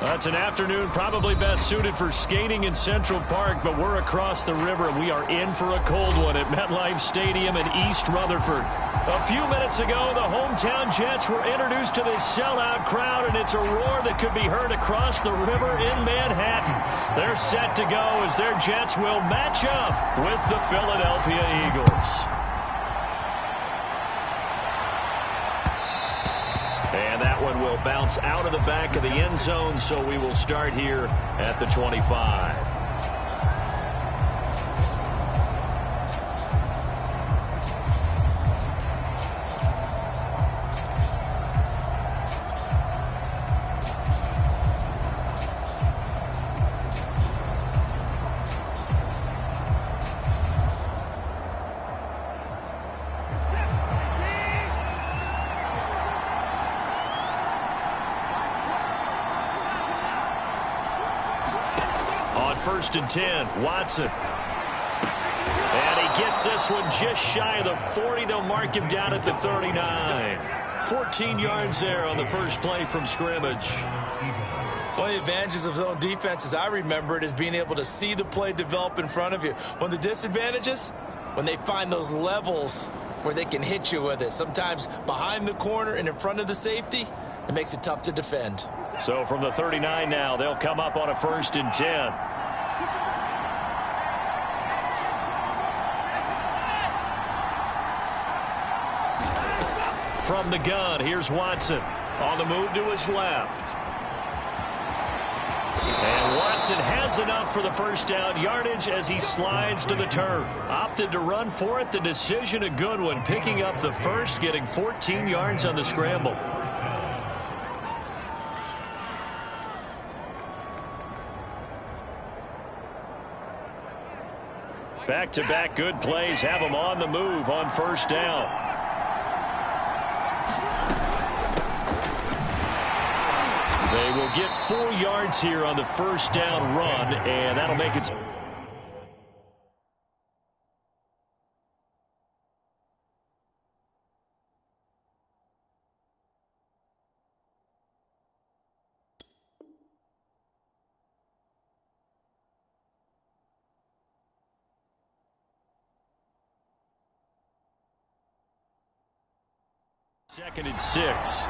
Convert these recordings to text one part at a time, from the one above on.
That's an afternoon probably best suited for skating in Central Park, but we're across the river. We are in for a cold one at MetLife Stadium in East Rutherford. A few minutes ago, the hometown Jets were introduced to this sellout crowd, and it's a roar that could be heard across the river in Manhattan. They're set to go as their Jets will match up with the Philadelphia Eagles. And that one will bounce out of the back of the end zone, so we will start here at the 25. First and 10, Watson. And he gets this one just shy of the 40. They'll mark him down at the 39. 14 yards there on the first play from scrimmage. One of the advantages of zone defense, as I remember it, is being able to see the play develop in front of you. One of the disadvantages, when they find those levels where they can hit you with it, sometimes behind the corner and in front of the safety, it makes it tough to defend. So from the 39 now, they'll come up on a first and 10. From the gun, here's Watson on the move to his left. And Watson has enough for the first down yardage as he slides to the turf. Opted to run for it. The decision a good one. Picking up the first, getting 14 yards on the scramble. Back-to-back good plays have him on the move on first down. They will get 4 yards here on the first down run, and that'll make it. Second and 6.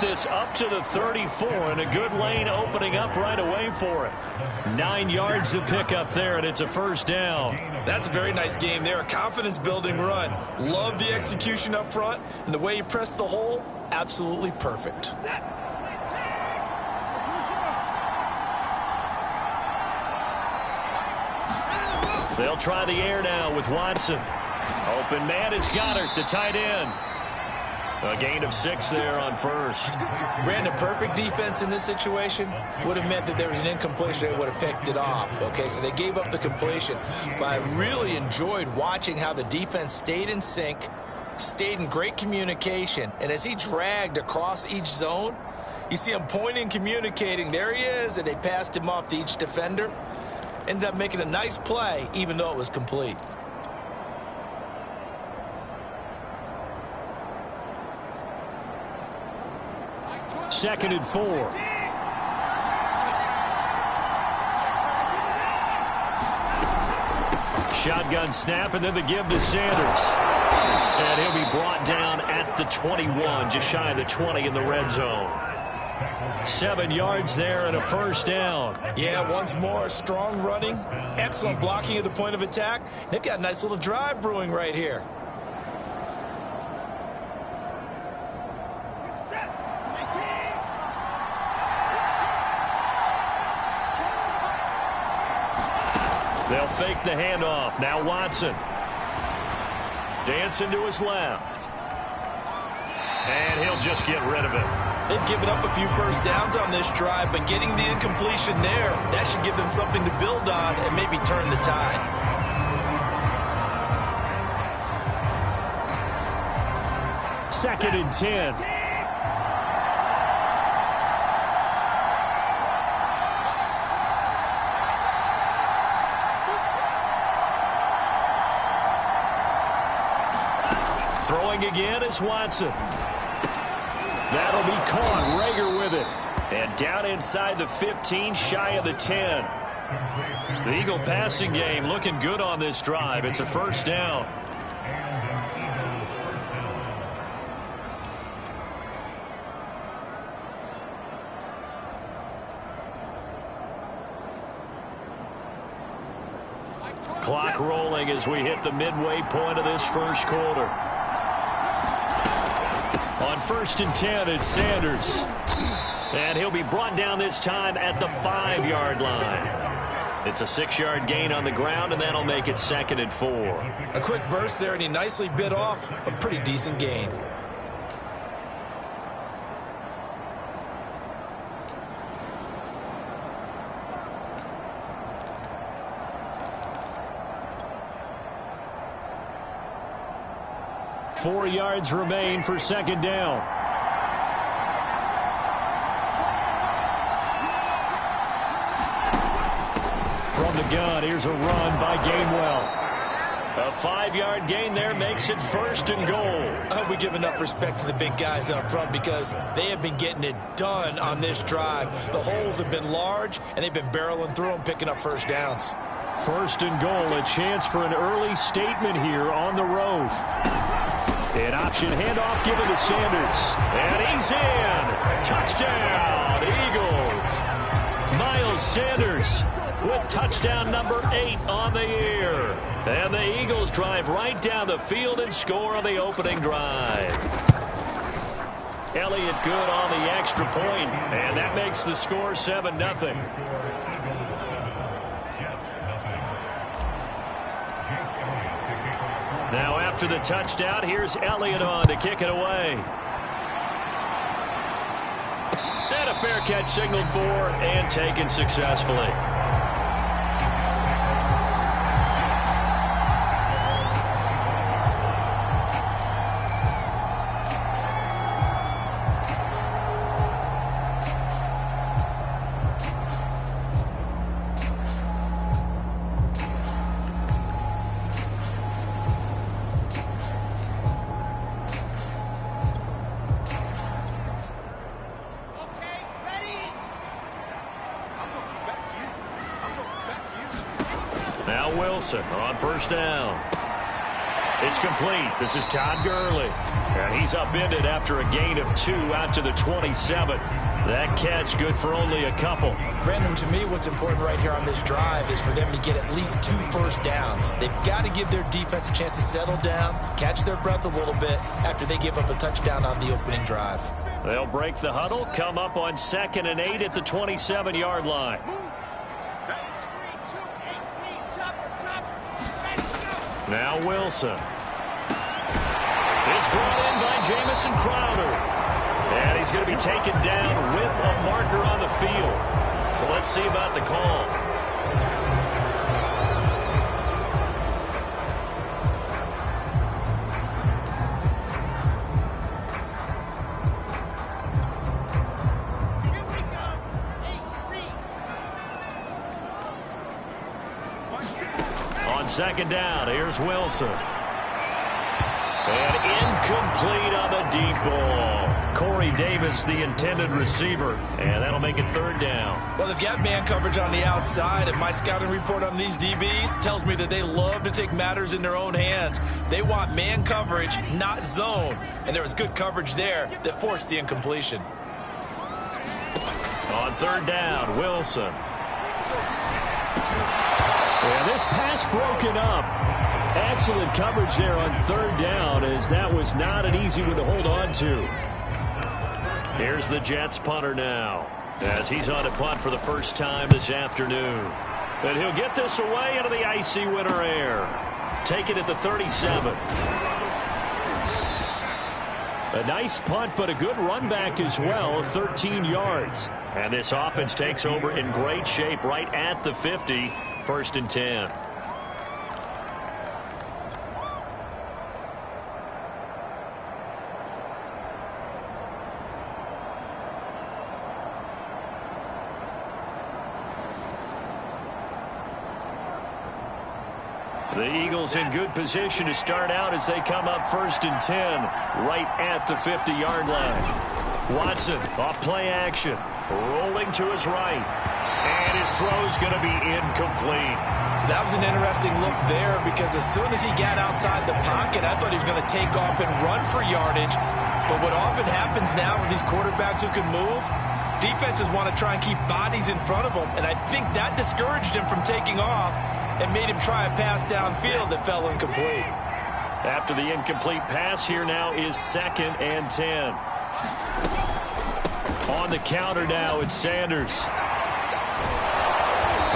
This up to the 34, and a good lane opening up right away for it. 9 yards to pick up there, and it's a first down. That's a very nice game there. A confidence-building run. Love the execution up front, and the way he pressed the hole, absolutely perfect. They'll try the air now with Watson. Open man is Goddard, the tight end. A gain of 6 there on first. Brandon, perfect defense in this situation would have meant that there was an incompletion. They would have picked it off. Okay, so they gave up the completion. But I really enjoyed watching how the defense stayed in sync, stayed in great communication. And as he dragged across each zone, you see him pointing, communicating. There he is, and they passed him off to each defender. Ended up making a nice play, even though it was complete. Second and 4. Shotgun snap, and then the give to Sanders. And he'll be brought down at the 21, just shy of the 20 in the red zone. 7 yards there and a first down. Yeah, once more, strong running, excellent blocking at the point of attack. They've got a nice little drive brewing right here. They'll fake the handoff. Now Watson. Dancing to his left. And he'll just get rid of it. They've given up a few first downs on this drive, but getting the incompletion there, that should give them something to build on and maybe turn the tide. Second and 10. Throwing again is Watson. That'll be caught. Rager with it. And down inside the 15, shy of the 10. The Eagle passing game looking good on this drive. It's a first down. Clock rolling as we hit the midway point of this first quarter. On first and 10, it's Sanders. And he'll be brought down this time at the 5-yard line. It's a 6-yard gain on the ground, and that'll make it second and 4. A quick burst there, and he nicely bit off a pretty decent gain. Four yards remain for second down. From the gun, here's a run by Gainwell. A 5-yard gain there makes it first and goal. I hope we give enough respect to the big guys up front because they have been getting it done on this drive. The holes have been large, and they've been barreling through them, picking up first downs. First and goal, a chance for an early statement here on the road. An option handoff given to Sanders. And he's in. Touchdown, Eagles. Miles Sanders with touchdown number 8 on the year. And the Eagles drive right down the field and score on the opening drive. Elliott good on the extra point, and that makes the score 7-0. Now after the touchdown, here's Elliott on to kick it away. And a fair catch signaled for and taken successfully. On first down. It's complete. This is Todd Gurley. And he's upended after a gain of 2 out to the 27. That catch good for only a couple. Brandon, to me, what's important right here on this drive is for them to get at least 2 first downs. They've got to give their defense a chance to settle down, catch their breath a little bit after they give up a touchdown on the opening drive. They'll break the huddle, come up on 2nd and 8 at the 27-yard line. Now Wilson. It's brought in by Jamison Crowder. And he's going to be taken down with a marker on the field. So let's see about the call. On second down, here's Wilson. And incomplete on the deep ball. Corey Davis, the intended receiver, and that'll make it third down. Well, they've got man coverage on the outside, and my scouting report on these DBs tells me that they love to take matters in their own hands. They want man coverage, not zone, and there was good coverage there that forced the incompletion. On third down, Wilson. And this pass broken up. Excellent coverage there on third down, as that was not an easy one to hold on to. Here's the Jets punter now, as he's on a punt for the first time this afternoon. And he'll get this away into the icy winter air. Take it at the 37. A nice punt, but a good run back as well, 13 yards. And this offense takes over in great shape right at the 50, 1st and 10. The Eagles in good position to start out as they come up 1st and 10, right at the 50-yard line. Watson off play action, rolling to his right, and his throw's going to be incomplete. That was an interesting look there because as soon as he got outside the pocket, I thought he was going to take off and run for yardage. But what often happens now with these quarterbacks who can move, defenses want to try and keep bodies in front of them, and I think that discouraged him from taking off and made him try a pass downfield that fell incomplete. After the incomplete pass, here now is 2nd and 10. On the counter now, it's Sanders.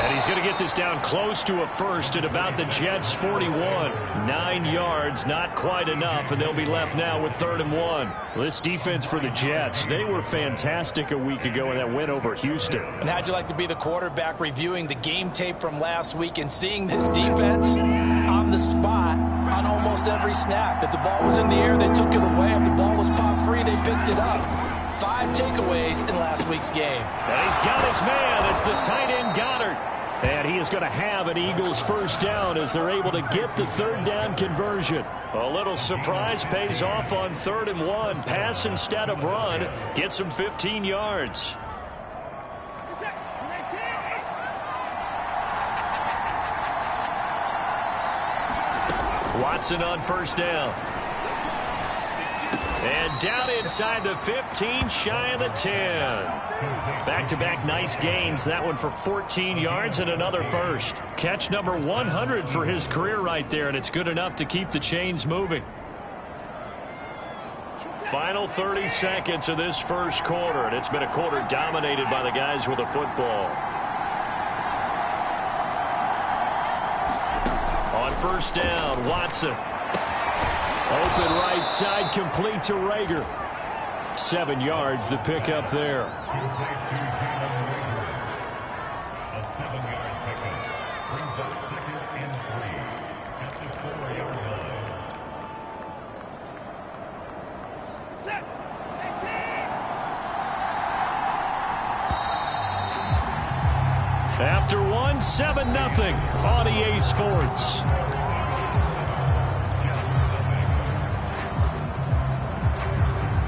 And he's going to get this down close to a first at about the Jets' 41. 9 yards, not quite enough, and they'll be left now with 3rd and 1. This defense for the Jets, they were fantastic a week ago in that win over Houston. And how'd you like to be the quarterback reviewing the game tape from last week and seeing this defense on the spot on almost every snap? If the ball was in the air, they took it away. If the ball was popped free, they picked it up. 5 takeaways in last week's game. And he's got his man. It's the tight end Goddard. And he is going to have an Eagles 1st down as they're able to get the 3rd down conversion. A little surprise pays off on 3rd and 1. Pass instead of run. Gets him 15 yards. Watson on 1st down. And down inside the 15, shy of the 10. Back-to-back nice gains. That one for 14 yards and another first. Catch number 100 for his career right there, and it's good enough to keep the chains moving. Final 30 seconds of this first quarter, and it's been a quarter dominated by the guys with the football. On 1st down, Watson. Open right side, complete to Rager. 7 yards the pickup there. A 7-yard pickup brings up 2nd and 3 at the 4-yard line. After one, 7-0 on EA Sports.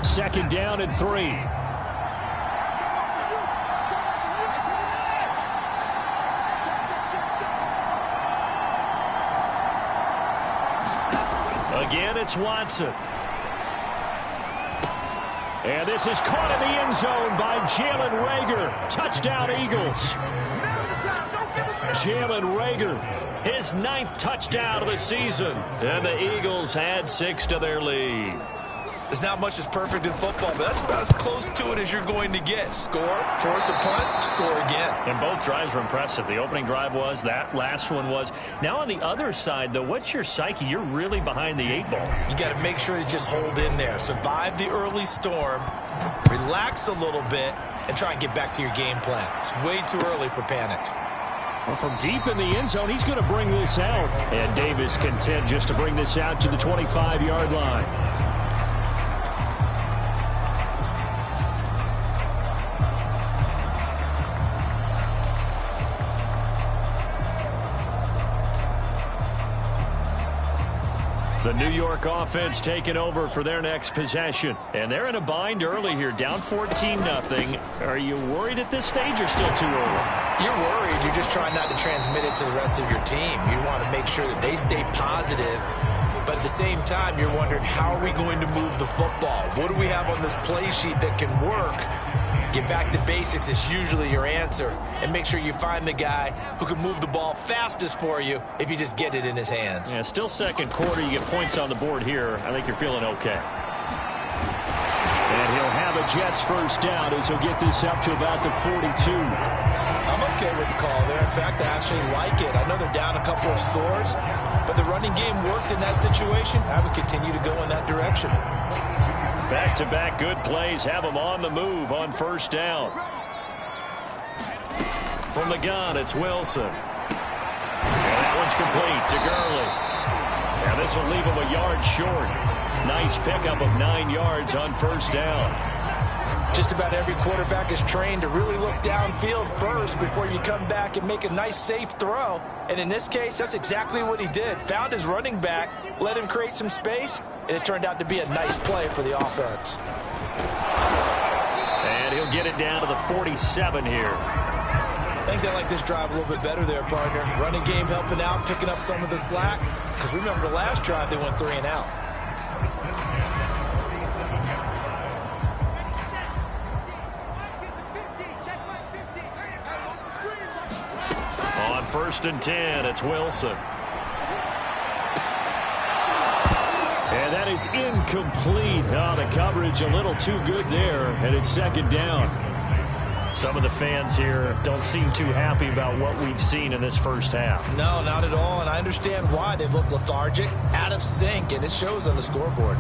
Second down and 3. Again, it's Watson. And this is caught in the end zone by Jalen Rager. Touchdown, Eagles. Jalen Rager, his 9th touchdown of the season. And the Eagles add 6 to their lead. There's not much that's perfect in football, but that's about as close to it as you're going to get. Score, force a punt, score again. And both drives were impressive. The opening drive was, that last one was. Now on the other side, though, what's your psyche? You're really behind the 8 ball. You got to make sure you just hold in there. Survive the early storm, relax a little bit, and try and get back to your game plan. It's way too early for panic. Well, from deep in the end zone, he's going to bring this out. And Davis content just to bring this out to the 25-yard line. The New York offense taking over for their next possession. And they're in a bind early here, down 14-0. Are you worried at this stage or still too early? You're worried. You're just trying not to transmit it to the rest of your team. You want to make sure that they stay positive. But at the same time, you're wondering, how are we going to move the football? What do we have on this play sheet that can work? Get back to basics is usually your answer. And make sure you find the guy who can move the ball fastest for you if you just get it in his hands. Yeah, still second quarter. You get points on the board here. I think you're feeling okay. And he'll have a Jets 1st down as he'll get this up to about the 42. I'm okay with the call there. In fact, I actually like it. I know they're down a couple of scores, but the running game worked in that situation. I would continue to go in that direction. Back-to-back good plays have them on the move on first down. From the gun, it's Wilson. And that one's complete to Gurley. And this will leave him a yard short. Nice pickup of 9 yards on first down. Just about every quarterback is trained to really look downfield first before you come back and make a nice, safe throw. And in this case, that's exactly what he did. Found his running back, let him create some space, and it turned out to be a nice play for the offense. And he'll get it down to the 47 here. I think they like this drive a little bit better there, partner. Running game helping out, picking up some of the slack. Because remember, the last drive, they went 3 and out. On first and 10, it's Wilson. And that is incomplete. Oh, the coverage a little too good there, and it's second down. Some of the fans here don't seem too happy about what we've seen in this first half. No, not at all, and I understand why. They've looked lethargic, out of sync, and it shows on the scoreboard.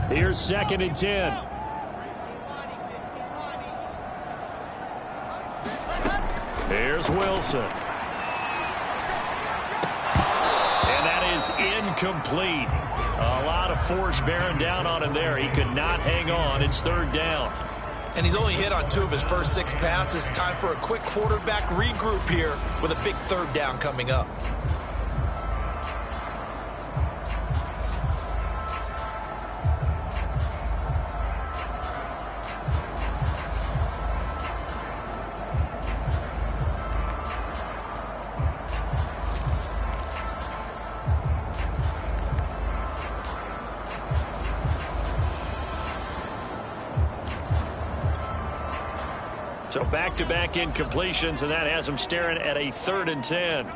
Here's second and 10. Here's Wilson. And that is incomplete. A lot of force bearing down on him there. He could not hang on. It's third down. And he's only hit on 2 of his first 6 passes. Time for a quick quarterback regroup here with a big third down coming up. So back-to-back incompletions, and that has them staring at a 3rd and 10.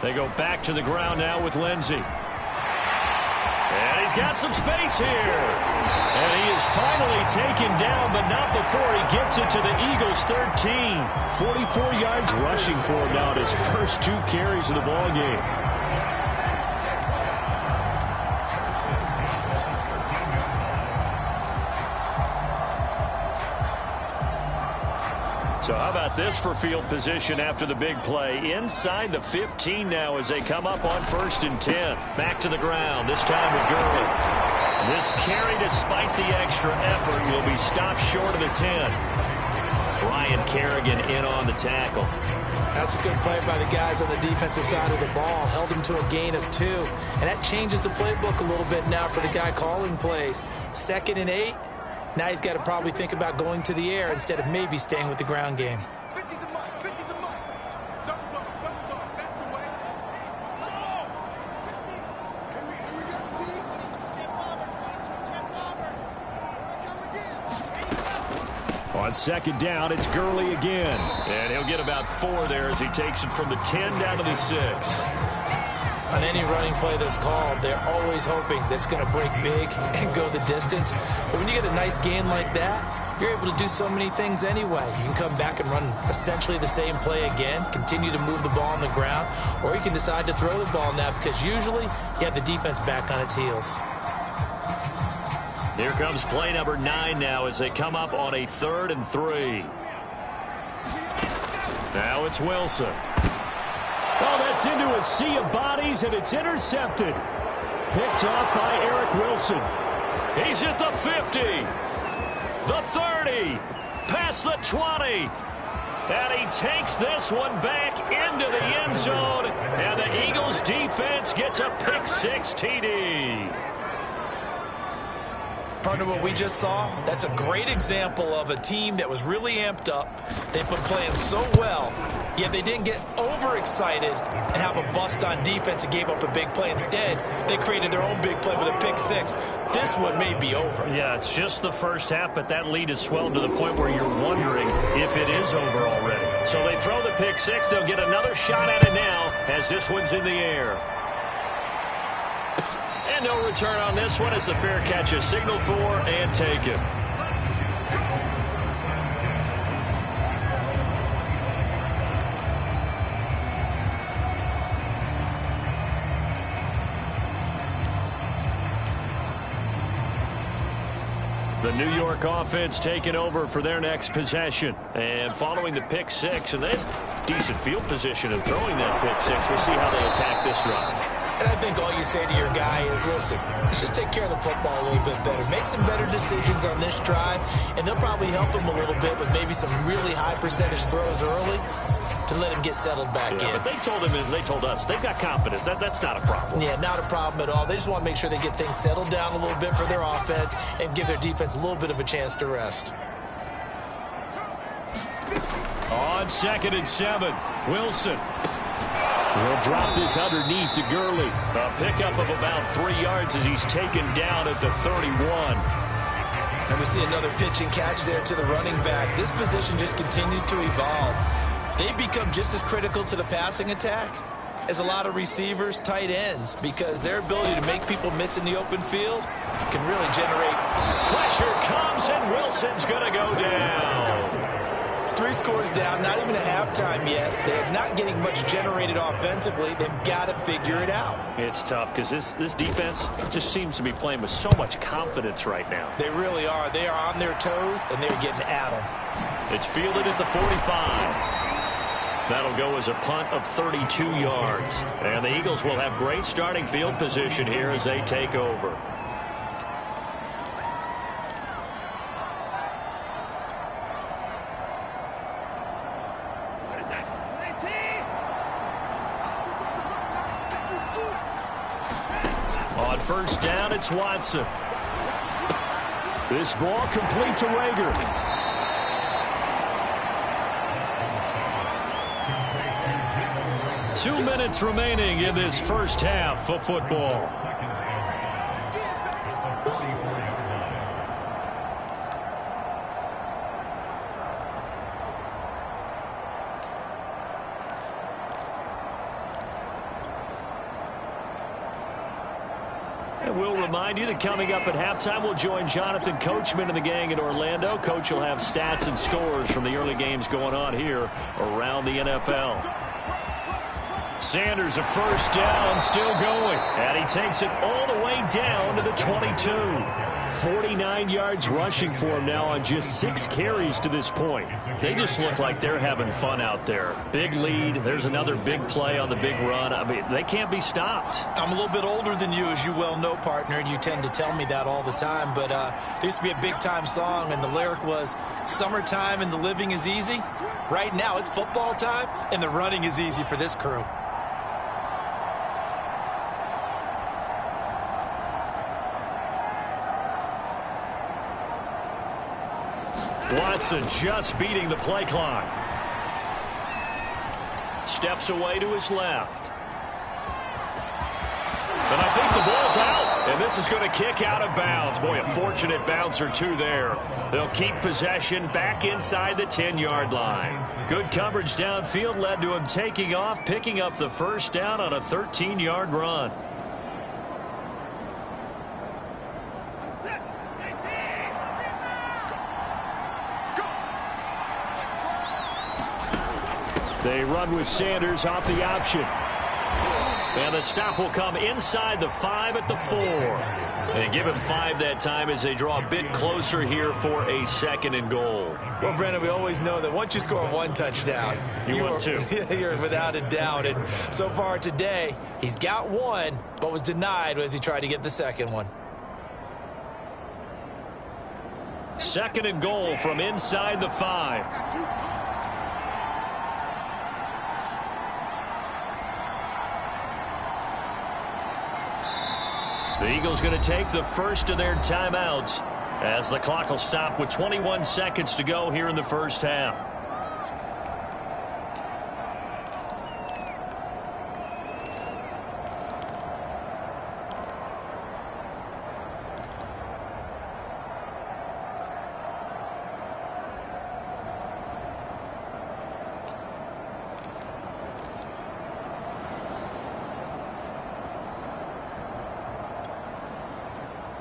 They go back to the ground now with Lindsey. And he's got some space here. And he is finally taken down, but not before he gets it to the Eagles' 13. 44 yards rushing for him now at his first 2 carries of the ballgame. So how about this for field position after the big play? Inside the 15 now as they come up on first and 10. Back to the ground, this time with Gurley. This carry, despite the extra effort, will be stopped short of the 10. Ryan Kerrigan in on the tackle. That's a good play by the guys on the defensive side of the ball. Held him to a gain of 2. And that changes the playbook a little bit now for the guy calling plays. 2nd and 8. Now he's got to probably think about going to the air instead of maybe staying with the ground game. On second down, it's Gurley again. And he'll get about 4 there as he takes it from the 10 down to the 6. On any running play that's called, they're always hoping that it's going to break big and go the distance. But when you get a nice gain like that, you're able to do so many things anyway. You can come back and run essentially the same play again, continue to move the ball on the ground, or you can decide to throw the ball now because usually you have the defense back on its heels. Here comes play number 9 now as they come up on a 3rd and 3. Now it's Wilson. Oh, that's into a sea of bodies, and it's intercepted. Picked off by Eric Wilson. He's at the 50, the 30, past the 20. And he takes this one back into the end zone, and the Eagles defense gets a pick-6 TD. Partner, what we just saw, that's a great example of a team that was really amped up. They've been playing so well, yet they didn't get overexcited and have a bust on defense and gave up a big play. Instead, they created their own big play with a pick-6. This one may be over. Yeah, it's just the first half, but that lead has swelled to the point where you're wondering if it is over already. So they throw the pick-6. They'll get another shot at it now as this one's in the air. And no return on this one as the fair catch is signaled for and taken. New York offense taking over for their next possession. And following the pick six, and they have decent field position of throwing that pick six. We'll see how they attack this drive. And I think all you say to your guy is, listen, let's just take care of the football a little bit better. Make some better decisions on this drive, and they'll probably help him a little bit with maybe some really high percentage throws early to let him get settled back in. But they told him and they told us they've got confidence. That's not a problem. Yeah, not a problem at all. They just want to make sure they get things settled down a little bit for their offense and give their defense a little bit of a chance to rest. On 2nd and 7, Wilson will drop this underneath to Gurley. A pickup of about 3 yards as he's taken down at the 31. And we see another pitch and catch there to the running back. This position just continues to evolve. They become just as critical to the passing attack as a lot of receivers, tight ends, because their ability to make people miss in the open field can really generate. Pressure comes, and Wilson's going to go down. 3 scores down, not even a halftime yet. They're not getting much generated offensively. They've got to figure it out. It's tough because this defense just seems to be playing with so much confidence right now. They really are. They are on their toes, and they're getting at them. It's fielded at the 45. That'll go as a punt of 32 yards. And the Eagles will have great starting field position here as they take over. On first down, it's Watson. This ball complete to Rager. 2 minutes remaining in this first half of football. And we'll remind you that coming up at halftime, we'll join Jonathan Coachman and the gang in Orlando. Coach will have stats and scores from the early games going on here around the NFL. Sanders, a first down, still going. And he takes it all the way down to the 22. 49 yards rushing for him now on just 6 carries to this point. They just look like they're having fun out there. Big lead. There's another big play on the big run. I mean, they can't be stopped. I'm a little bit older than you, as you well know, partner, and you tend to tell me that all the time. But there used to be a big-time song, and the lyric was, "Summertime and the living is easy." Right now, it's football time, and the running is easy for this crew. Watson just beating the play clock. Steps away to his left. And I think the ball's out. And this is going to kick out of bounds. Boy, a fortunate bounce or two there. They'll keep possession back inside the 10-yard line. Good coverage downfield led to him taking off, picking up the first down on a 13-yard run. They run with Sanders off the option. And the stop will come inside the 5 at the 4. They give him 5 that time as they draw a bit closer here for a 2nd and goal. Well, Brandon, we always know that once you score 1 touchdown, you want 2. You're without a doubt. And so far today, he's got 1, but was denied as he tried to get the 2nd one. 2nd and goal from inside the 5. The Eagles going to take the first of their timeouts as the clock will stop with 21 seconds to go here in the first half.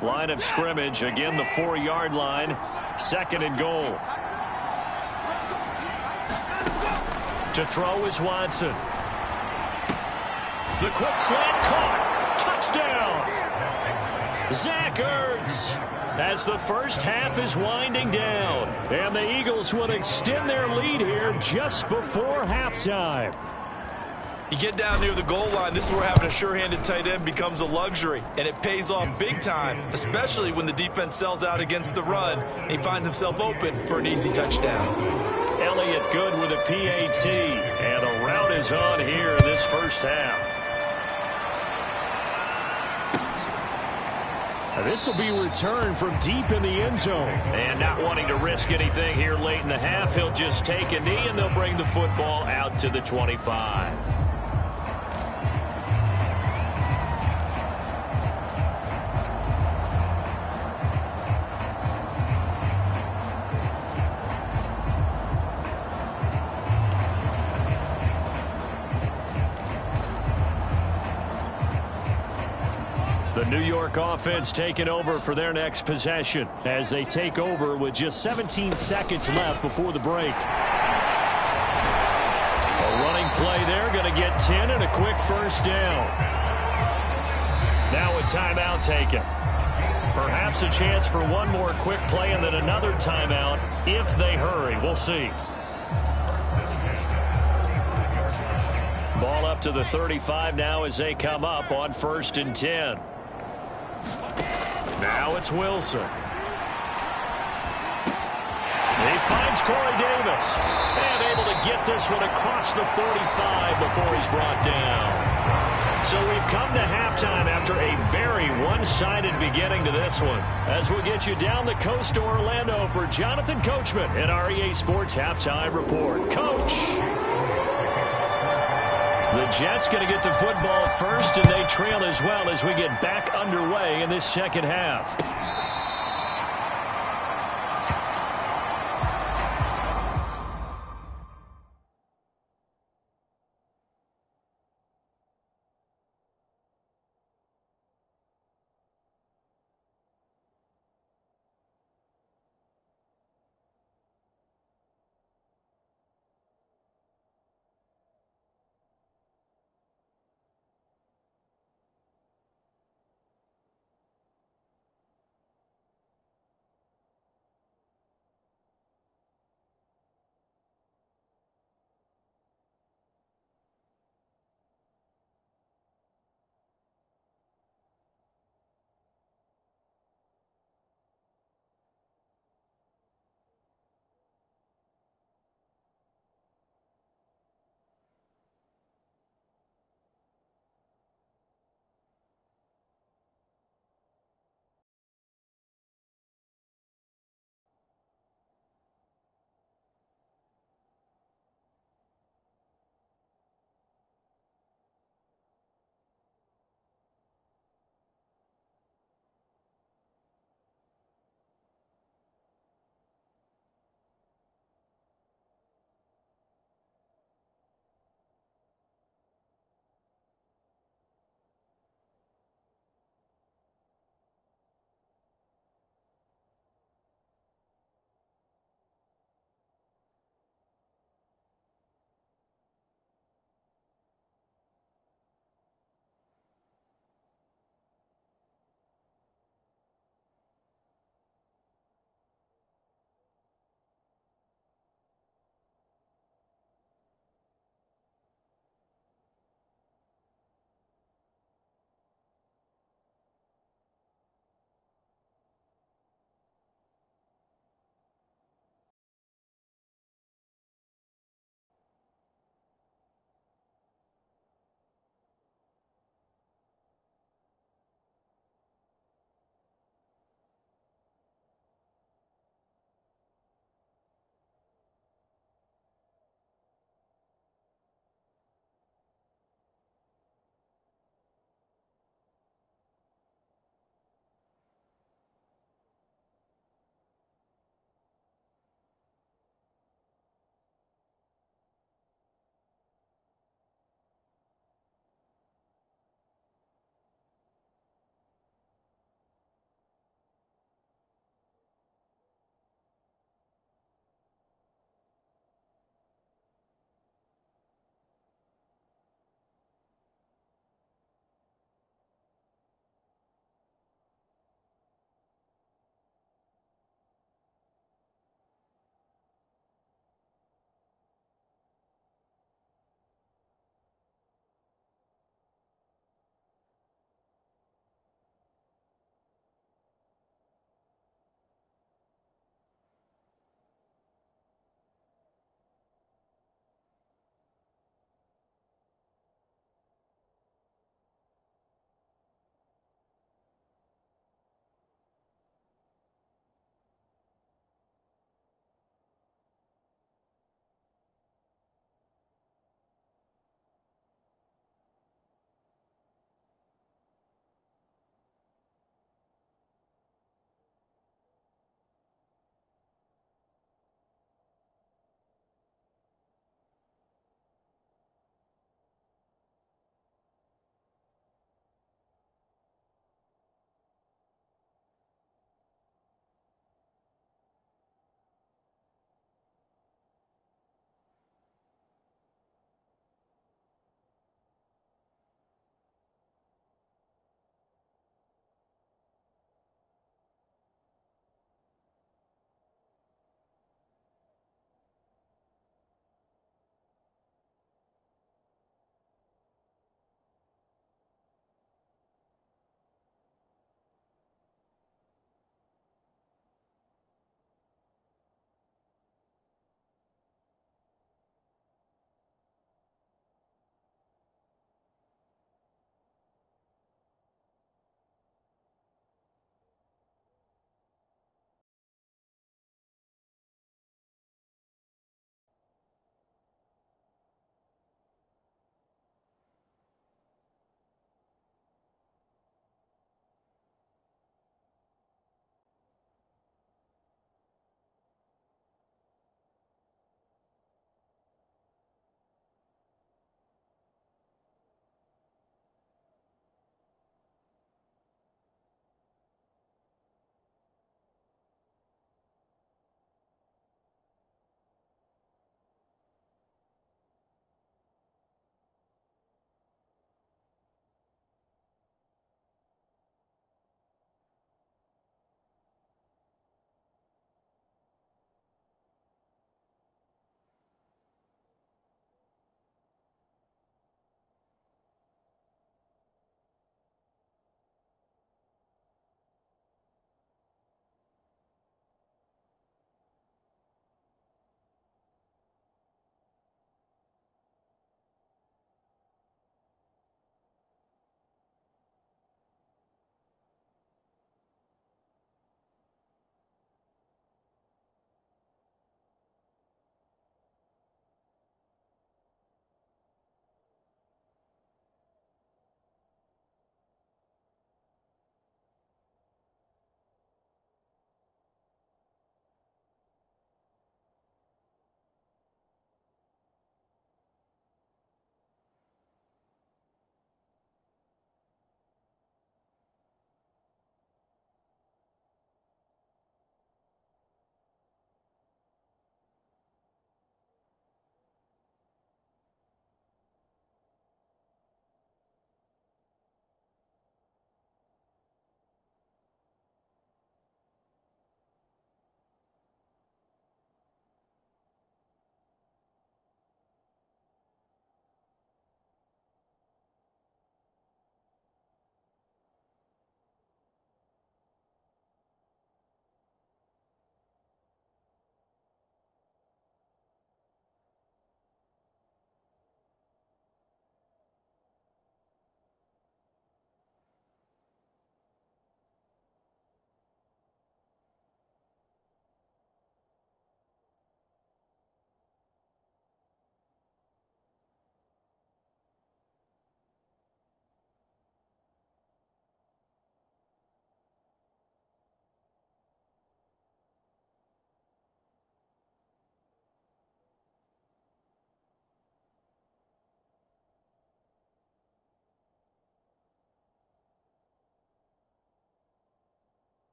Line of scrimmage, again the 4-yard line, 2nd and goal. To throw is Watson. The quick slant caught. Touchdown. Zach Ertz. as the first half is winding down. And the Eagles will extend their lead here just before halftime. You get down near the goal line, this is where having a sure-handed tight end becomes a luxury, and it pays off big time, especially when the defense sells out against the run. He finds himself open for an easy touchdown. Elliott good with a PAT, and a rout is on here in this first half. This will be returned from deep in the end zone. And not wanting to risk anything here late in the half, he'll just take a knee, and they'll bring the football out to the 25. The New York offense taking over for their next possession as they take over with just 17 seconds left before the break. A running play there, going to get 10 and a quick first down. Now a timeout taken. Perhaps a chance for one more quick play and then another timeout if they hurry. We'll see. Ball up to the 35 now as they come up on 1st and 10. Now it's Wilson. He finds Corey Davis. And able to get this one across the 45 before he's brought down. So we've come to halftime after a very one-sided beginning to this one. As we'll get you down the coast to Orlando for Jonathan Coachman at our EA Sports Halftime Report. Coach. The Jets going to get the football first, and they trail as well as we get back underway in this second half.